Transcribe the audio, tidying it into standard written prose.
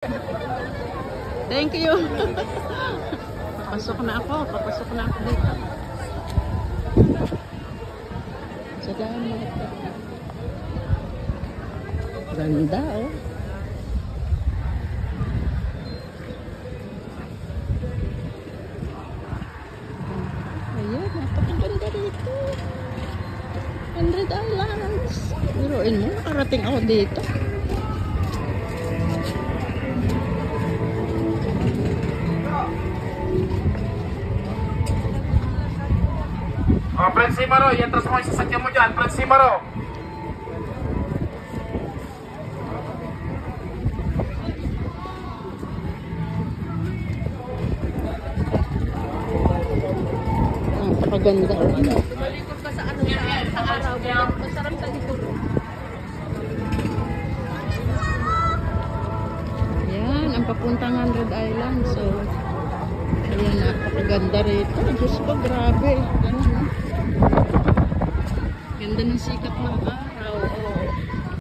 Thank you. Papasok na ako dito. Salamat. Ganda oh. Ayan, napakaganda dito. 100 Islands. Biruin mo, nakarating ako dito. Oh, Prince Simaro, i-atras mo yung sasakyan mo dyan, Prince Simaro. Napakaganda oh. Malikot ka sa ano sa araw. Masarap sa likod. Yan, ang papuntang 100 Islands. So, ayan, napakaganda rito. Diyos ko, grabe. Ganda ng sikat ng araw.